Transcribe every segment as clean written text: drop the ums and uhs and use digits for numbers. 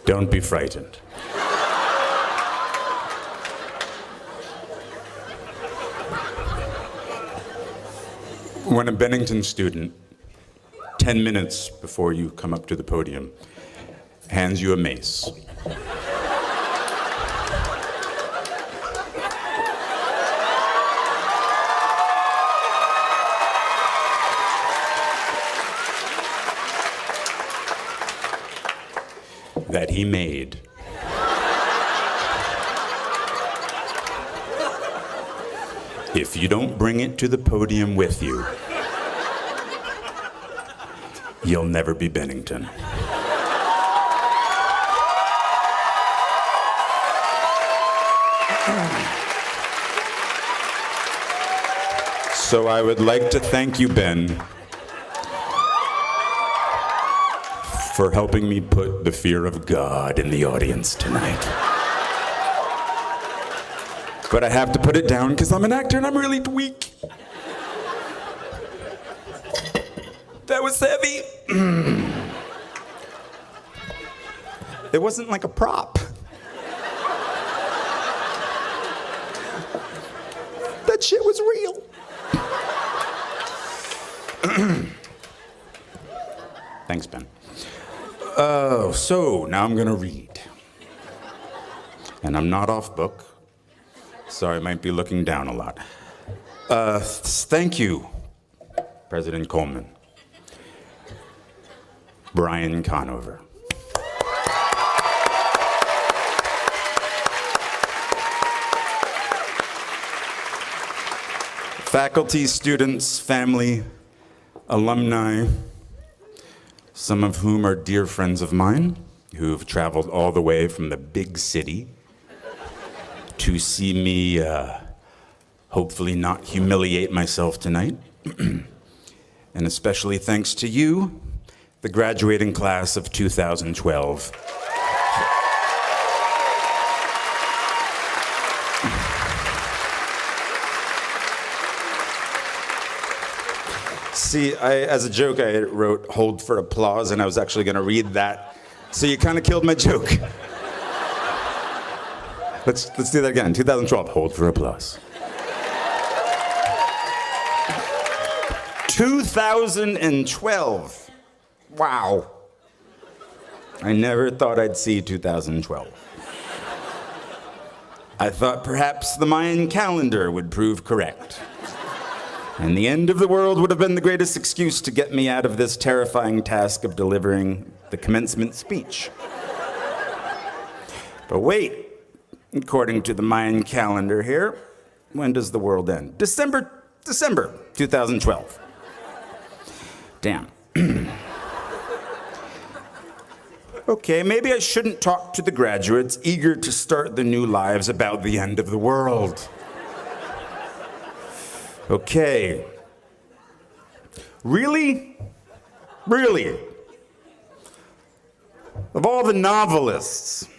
Don't be frightened. When a Bennington student, 10 minutes before you come up to the podium, hands you a mace, that he made, if you don't bring it to the podium with you, you'll never be Bennington. So I would like to thank you, Ben, for helping me put the fear of God in the audience tonight. But I have to put it down because I'm an actor and I'm really weak. That was heavy. It wasn't like a prop. That shit was real. Thanks, Ben. So now I'm gonna read. And I'm not off book, so I might be looking down a lot. Thank you, President Coleman. Brian Conover. Faculty, students, family, alumni, some of whom are dear friends of mine, who've traveled all the way from the big city to see me hopefully not humiliate myself tonight. And especially thanks to you, the graduating class of 2012. See, as a joke, I wrote "hold for applause," and I was actually going to read that. So you kind of killed my joke. Let's do that again. 2012, hold for applause. 2012. Wow. I never thought I'd see 2012. I thought perhaps the Mayan calendar would prove correct. And the end of the world would have been the greatest excuse to get me out of this terrifying task of delivering the commencement speech. But wait, according to the Mayan calendar here, when does the world end? December 2012. Damn. Okay, maybe I shouldn't talk to the graduates eager to start their new lives about the end of the world. Okay. Really? Really? Of all the novelists,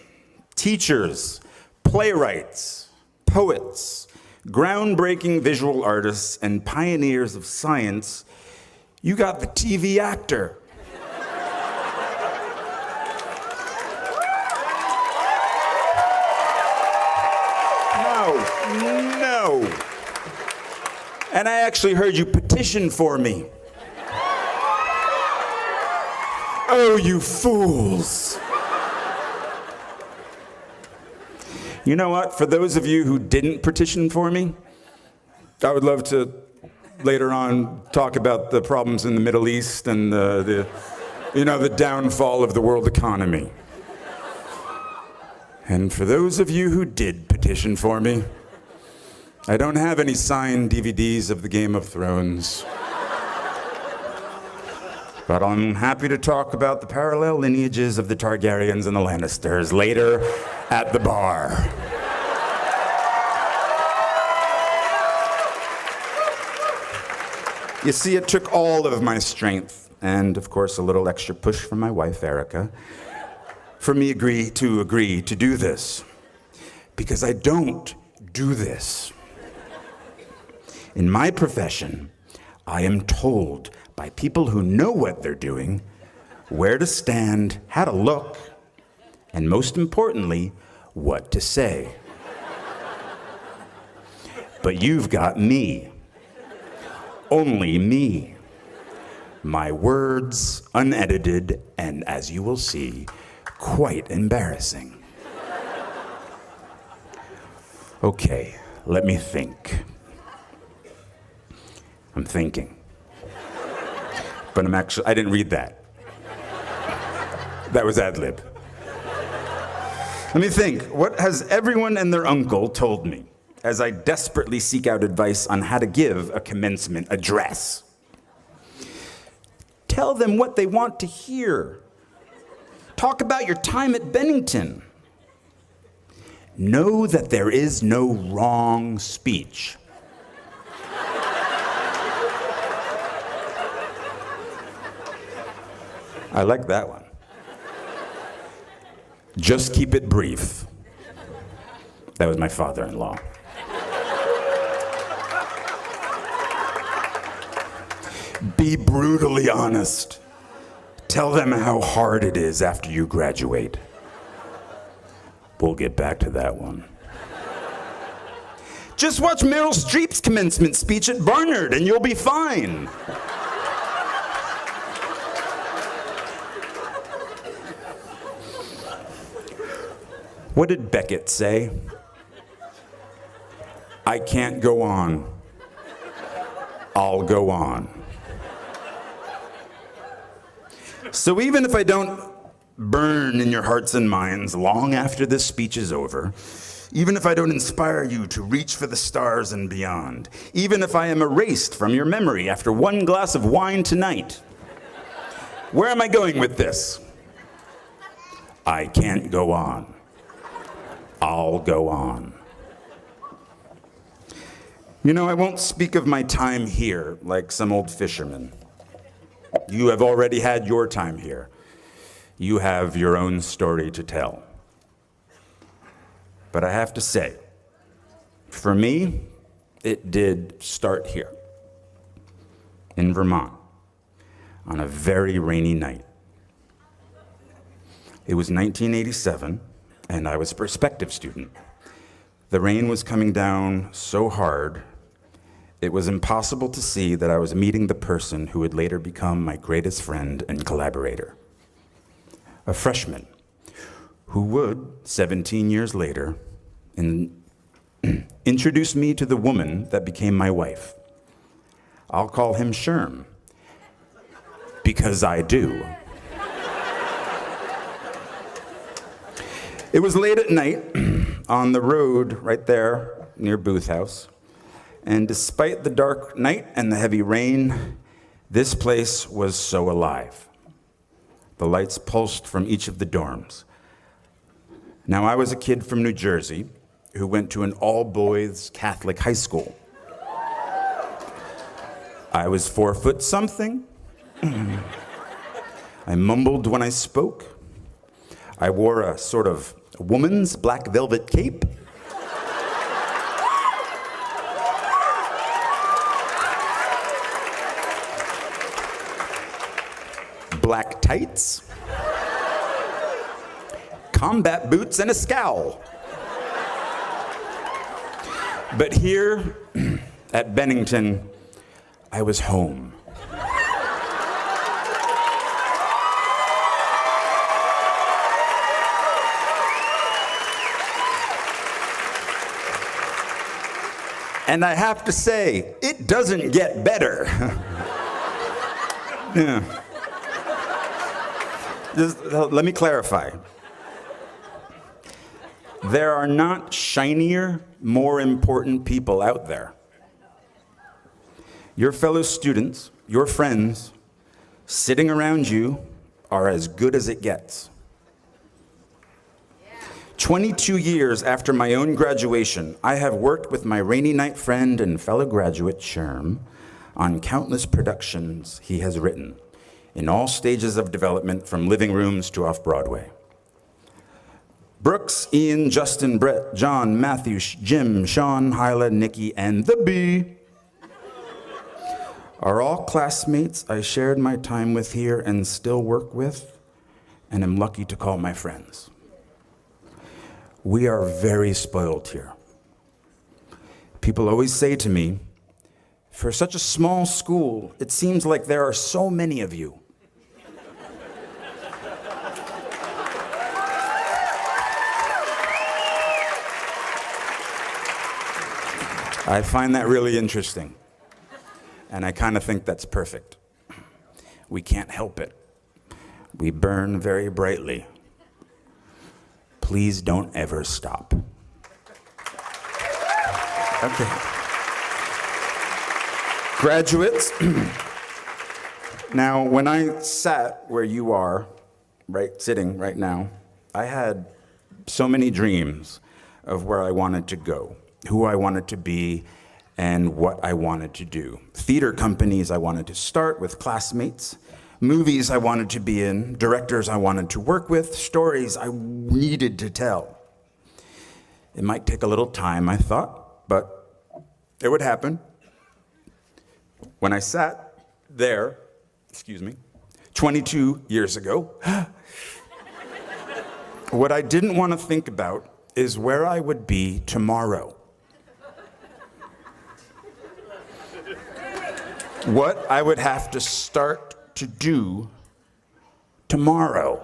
teachers, playwrights, poets, groundbreaking visual artists, and pioneers of science, you got the TV actor. No. And I actually heard you petition for me. Oh, you fools. You know what? For those of you who didn't petition for me, I would love to later on talk about the problems in the Middle East and the downfall of the world economy. And for those of you who did petition for me, I don't have any signed DVDs of the Game of Thrones. But I'm happy to talk about the parallel lineages of the Targaryens and the Lannisters later at the bar. You see, it took all of my strength, and of course a little extra push from my wife, Erica, for me to agree to do this. Because I don't do this. In my profession, I am told by people who know what they're doing, where to stand, how to look, and most importantly, what to say. But you've got me. Only me. My words, unedited, and as you will see, quite embarrassing. Okay, let me think. I'm thinking. But I didn't read that. That was ad lib. Let me think. What has everyone and their uncle told me as I desperately seek out advice on how to give a commencement address? Tell them what they want to hear. Talk about your time at Bennington. Know that there is no wrong speech. I like that one. Just keep it brief. That was my father-in-law. Be brutally honest. Tell them how hard it is after you graduate. We'll get back to that one. Just watch Meryl Streep's commencement speech at Barnard and you'll be fine. What did Beckett say? I can't go on. I'll go on. So even if I don't burn in your hearts and minds long after this speech is over, even if I don't inspire you to reach for the stars and beyond, even if I am erased from your memory after one glass of wine tonight, where am I going with this? I can't go on. I'll go on. You know, I won't speak of my time here like some old fisherman. You have already had your time here. You have your own story to tell. But I have to say, for me, it did start here, in Vermont, on a very rainy night. It was 1987, and I was a prospective student. The rain was coming down so hard, it was impossible to see that I was meeting the person who would later become my greatest friend and collaborator. A freshman who would, 17 years later, introduce me to the woman that became my wife. I'll call him Sherm, because I do. It was late at night on the road right there near Booth House. And despite the dark night and the heavy rain, this place was so alive. The lights pulsed from each of the dorms. Now, I was a kid from New Jersey who went to an all-boys Catholic high school. I was 4 foot something. I mumbled when I spoke. I wore a sort of woman's black velvet cape. Black tights, combat boots, and a scowl. But here at Bennington, I was home. And I have to say, it doesn't get better. Yeah. Just, let me clarify. There are not shinier, more important people out there. Your fellow students, your friends, sitting around you are as good as it gets. 22 years after my own graduation, I have worked with my rainy night friend and fellow graduate, Sherm, on countless productions he has written, in all stages of development from living rooms to off-Broadway. Brooks, Ian, Justin, Brett, John, Matthew, Jim, Sean, Hyla, Nikki, and the Bee are all classmates I shared my time with here and still work with, and am lucky to call my friends. We are very spoiled here. People always say to me, for such a small school, it seems like there are so many of you. I find that really interesting, and I kind of think that's perfect. We can't help it. We burn very brightly. Please don't ever stop. Okay. Graduates, now when I sat where you are, sitting right now, I had so many dreams of where I wanted to go, who I wanted to be, and what I wanted to do. Theater companies I wanted to start with classmates, movies I wanted to be in, directors I wanted to work with, stories I needed to tell. It might take a little time, I thought, but it would happen. When I sat there, 22 years ago, what I didn't want to think about is where I would be tomorrow. What I would have to start to do tomorrow.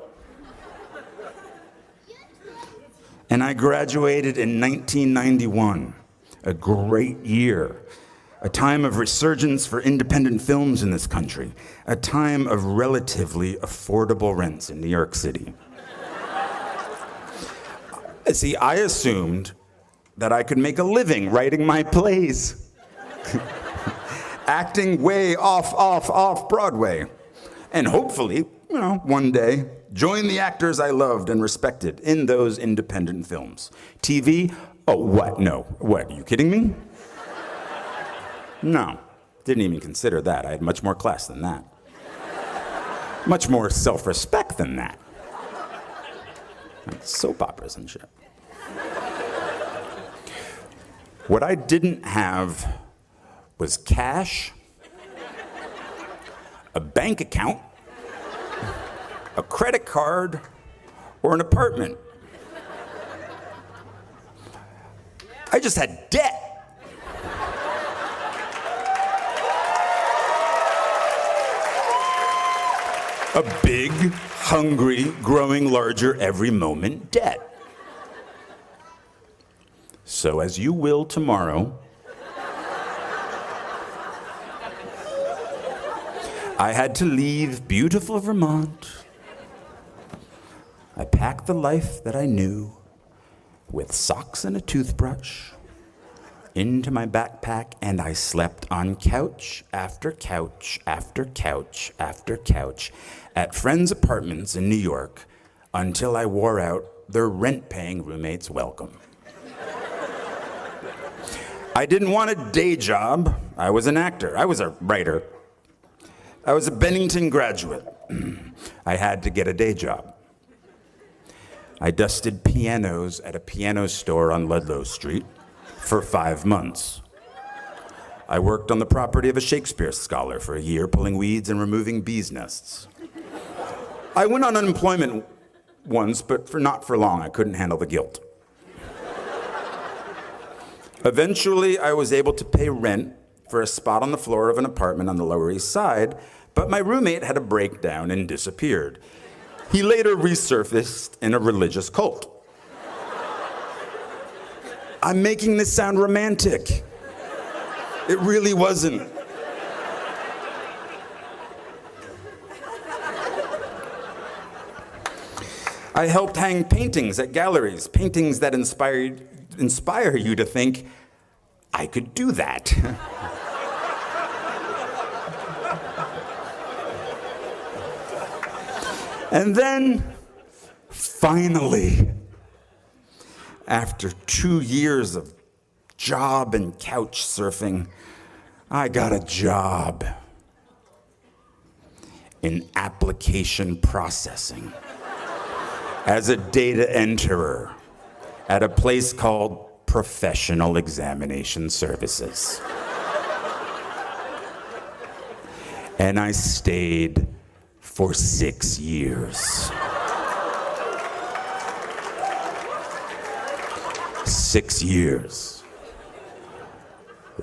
And I graduated in 1991, a great year, a time of resurgence for independent films in this country, a time of relatively affordable rents in New York City. See, I assumed that I could make a living writing my plays. Acting way off Broadway. And hopefully, one day, join the actors I loved and respected in those independent films. TV? Oh, what? No. What, are you kidding me? No, didn't even consider that. I had much more class than that. Much more self-respect than that. Like soap operas and shit. What I didn't have was cash, a bank account, a credit card, or an apartment. I just had debt. A big, hungry, growing larger every moment debt. So as you will tomorrow, I had to leave beautiful Vermont. I packed the life that I knew with socks and a toothbrush into my backpack, and I slept on couch after couch after couch after couch at friends' apartments in New York until I wore out their rent-paying roommates' welcome. I didn't want a day job. I was an actor. I was a writer. I was a Bennington graduate. I had to get a day job. I dusted pianos at a piano store on Ludlow Street for 5 months. I worked on the property of a Shakespeare scholar for a year, pulling weeds and removing bees' nests. I went on unemployment once, but not for long. I couldn't handle the guilt. Eventually, I was able to pay rent for a spot on the floor of an apartment on the Lower East Side, but my roommate had a breakdown and disappeared. He later resurfaced in a religious cult. I'm making this sound romantic. It really wasn't. I helped hang paintings at galleries, paintings that inspire you to think, I could do that. And then, finally, after 2 years of job and couch surfing, I got a job in application processing as a data enterer at a place called Professional Examination Services. And I stayed for 6 years. 6 years.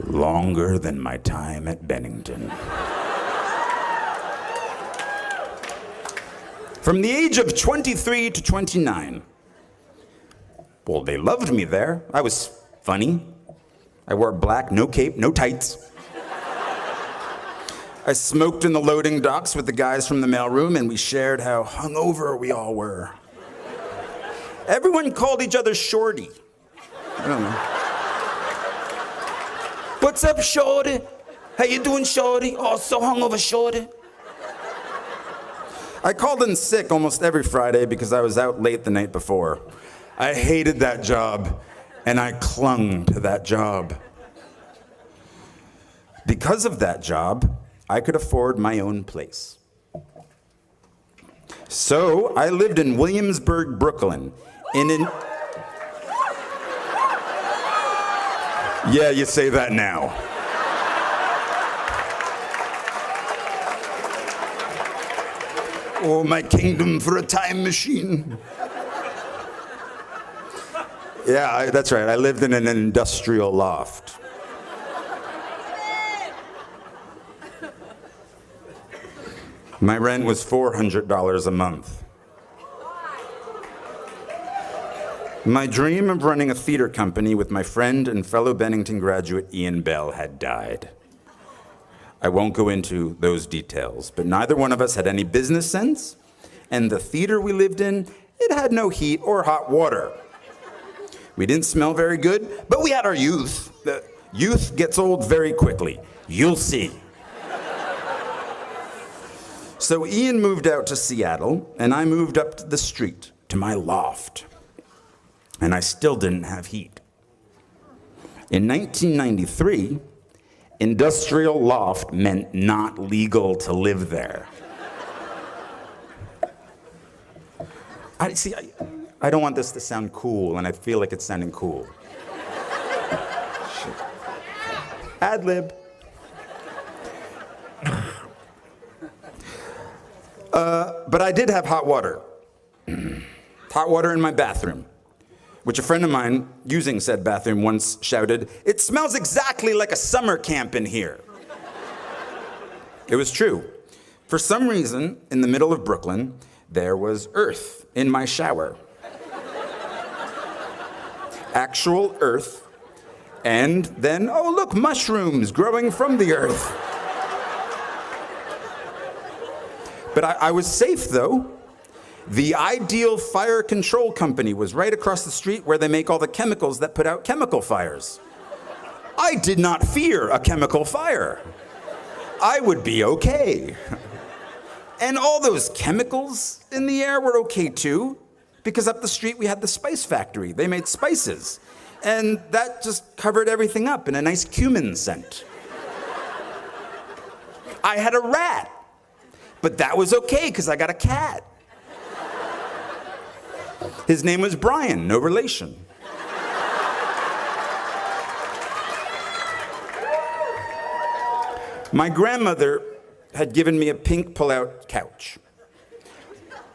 Longer than my time at Bennington. From the age of 23 to 29. Well, they loved me there. I was funny. I wore black, no cape, no tights. I smoked in the loading docks with the guys from the mailroom, and we shared how hungover we all were. Everyone called each other Shorty. I don't know. What's up, Shorty? How you doing, Shorty? Oh, so hungover, Shorty. I called in sick almost every Friday because I was out late the night before. I hated that job, and I clung to that job. Because of that job, I could afford my own place. So I lived in Williamsburg, Brooklyn, Yeah, you say that now. Oh, my kingdom for a time machine. Yeah, that's right. I lived in an industrial loft. My rent was $400 a month. My dream of running a theater company with my friend and fellow Bennington graduate Ian Bell had died. I won't go into those details, but neither one of us had any business sense, and the theater we lived in, it had no heat or hot water. We didn't smell very good, but we had our youth. The youth gets old very quickly. You'll see. So Ian moved out to Seattle, and I moved up the street to my loft. And I still didn't have heat. In 1993, industrial loft meant not legal to live there. I don't want this to sound cool, and I feel like it's sounding cool. Ad lib. But I did have hot water. Hot water in my bathroom, which a friend of mine using said bathroom once shouted, "It smells exactly like a summer camp in here." It was true. For some reason, in the middle of Brooklyn, there was earth in my shower. Actual earth. And then, oh look, mushrooms growing from the earth. But I was safe though. The Ideal Fire Control Company was right across the street where they make all the chemicals that put out chemical fires. I did not fear a chemical fire. I would be okay. And all those chemicals in the air were okay too, because up the street we had the spice factory. They made spices. And that just covered everything up in a nice cumin scent. I had a rat, but that was okay because I got a cat. His name was Brian, no relation. My grandmother had given me a pink pull-out couch.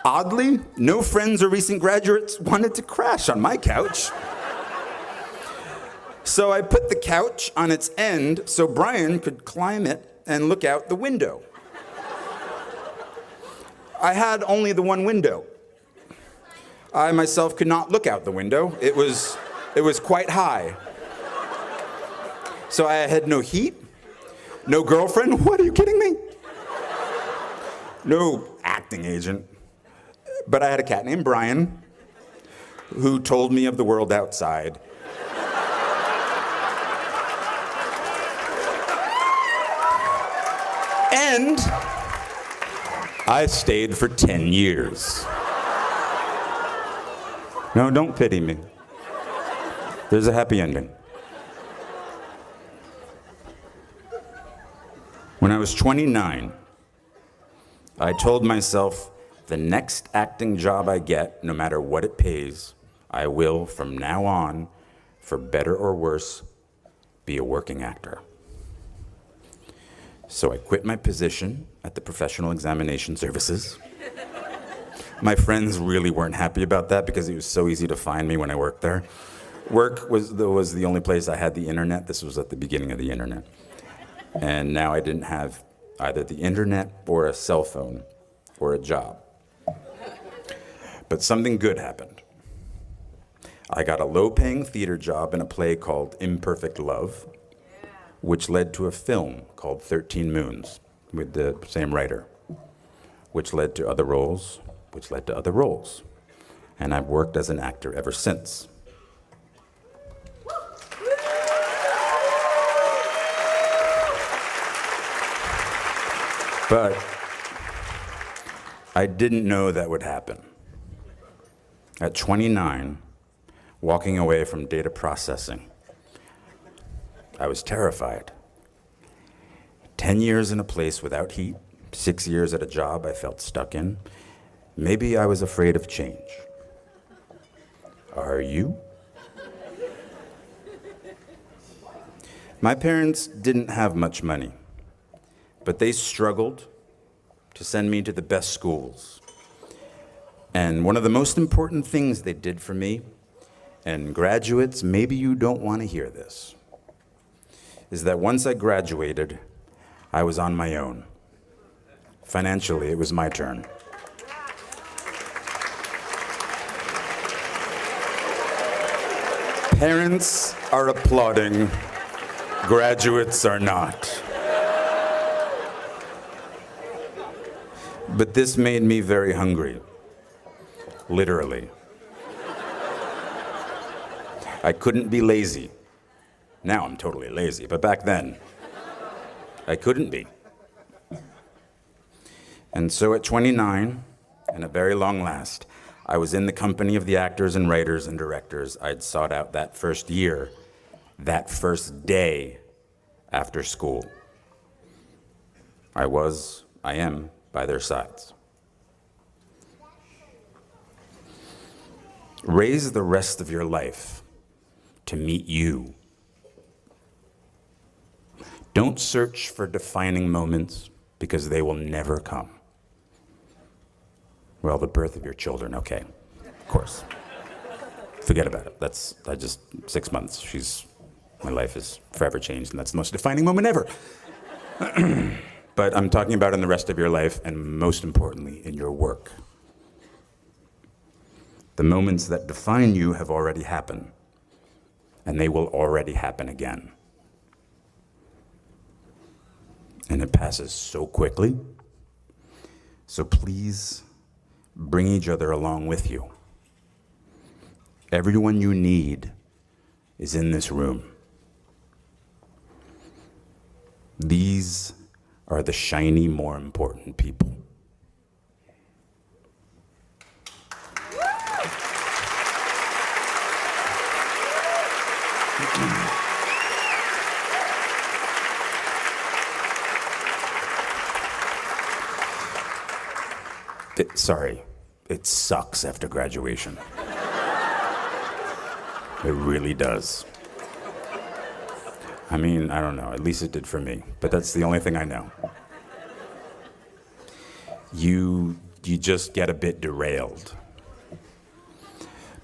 Oddly, no friends or recent graduates wanted to crash on my couch. So I put the couch on its end so Brian could climb it and look out the window. I had only the one window. I myself could not look out the window. It was quite high. So I had no heat, no girlfriend. What, are you kidding me? No acting agent. But I had a cat named Brian who told me of the world outside. And I stayed for 10 years. No, don't pity me. There's a happy ending. When I was 29, I told myself the next acting job I get, no matter what it pays, I will, from now on, for better or worse, be a working actor. So I quit my position at the Professional Examination Services. My friends really weren't happy about that because it was so easy to find me when I worked there. Work was the only place I had the internet. This was at the beginning of the internet. And now I didn't have either the internet or a cell phone or a job. But something good happened. I got a low-paying theater job in a play called Imperfect Love, which led to a film called 13 Moons with the same writer, which led to other roles, which led to other roles. And I've worked as an actor ever since. But I didn't know that would happen. At 29, walking away from data processing, I was terrified. 10 years in a place without heat, 6 years at a job I felt stuck in. Maybe I was afraid of change. Are you? My parents didn't have much money, but they struggled to send me to the best schools. And one of the most important things they did for me, and graduates, maybe you don't want to hear this, is that once I graduated, I was on my own. Financially, it was my turn. Parents are applauding, graduates are not. But this made me very hungry, literally. I couldn't be lazy. Now I'm totally lazy, but back then, I couldn't be. And so at 29, and at very long last, I was in the company of the actors and writers and directors I'd sought out that first year, that first day after school. I am by their sides. Raise the rest of your life to meet you. Don't search for defining moments because they will never come. Well, the birth of your children, okay, of course. Forget about it. 6 months, my life is forever changed, and that's the most defining moment ever. But I'm talking about in the rest of your life, and most importantly, in your work. The moments that define you have already happened, and they will already happen again. And it passes so quickly. So please bring each other along with you. Everyone you need is in this room. These are the shiny, more important people. It sucks after graduation. It really does. I mean, I don't know, at least it did for me, but that's the only thing I know. You just get a bit derailed.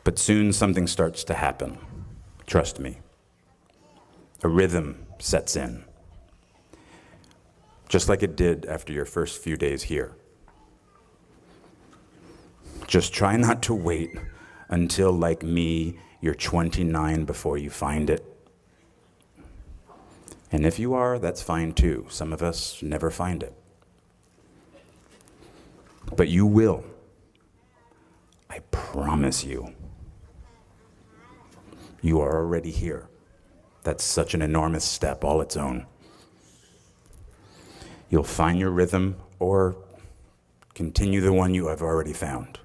But soon something starts to happen. Trust me. A rhythm sets in. Just like it did after your first few days here. Just try not to wait until, like me, you're 29 before you find it. And if you are, that's fine too. Some of us never find it. But you will. I promise you. You are already here. That's such an enormous step all its own. You'll find your rhythm or continue the one you have already found.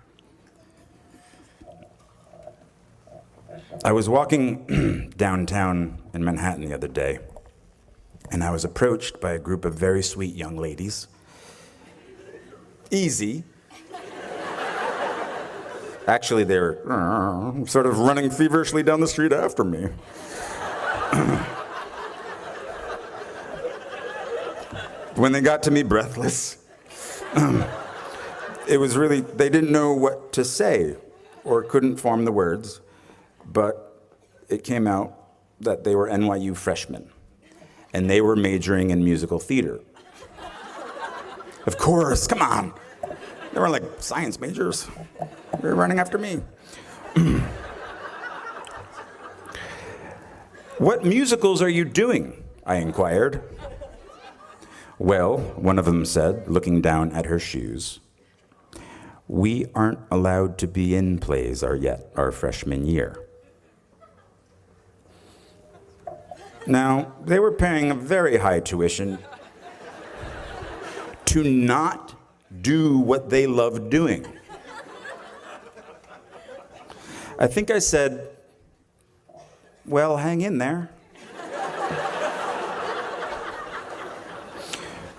I was walking downtown in Manhattan the other day, and I was approached by a group of very sweet young ladies. Easy. Actually, they were sort of running feverishly down the street after me. When they got to me breathless, it was really, they didn't know what to say or couldn't form the words, but it came out that they were NYU freshmen, and they were majoring in musical theater. Of course, come on. They were like science majors. They were running after me. What musicals are you doing? I inquired. Well, one of them said, looking down at her shoes, we aren't allowed to be in plays our freshman year. Now, they were paying a very high tuition to not do what they loved doing. I think I said, well, hang in there.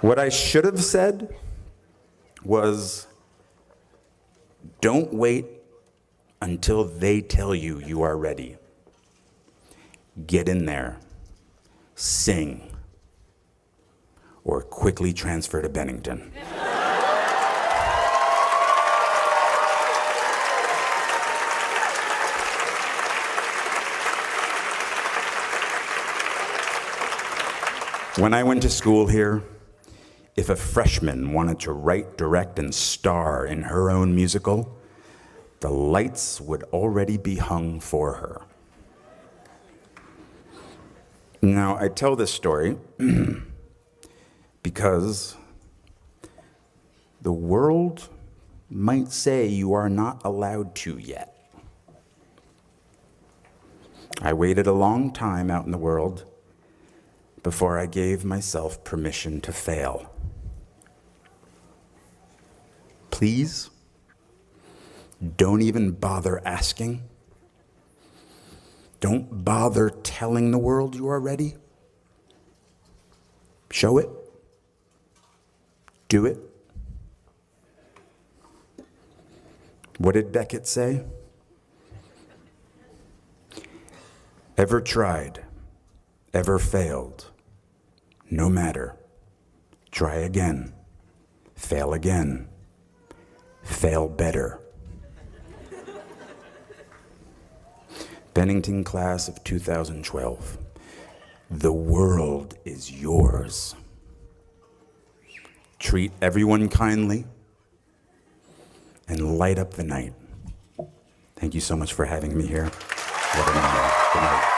What I should have said was, don't wait until they tell you you are ready. Get in there, sing, or quickly transfer to Bennington. When I went to school here, if a freshman wanted to write, direct, and star in her own musical, the lights would already be hung for her. Now, I tell this story because the world might say you are not allowed to yet. I waited a long time out in the world before I gave myself permission to fail. Please, don't even bother asking. Don't bother telling the world you are ready. Show it. Do it. What did Beckett say? Ever tried, ever failed, no matter. Try again, fail again, fail better. Bennington class of 2012. The world is yours. Treat everyone kindly and light up the night. Thank you so much for having me here. What an honor. Good night.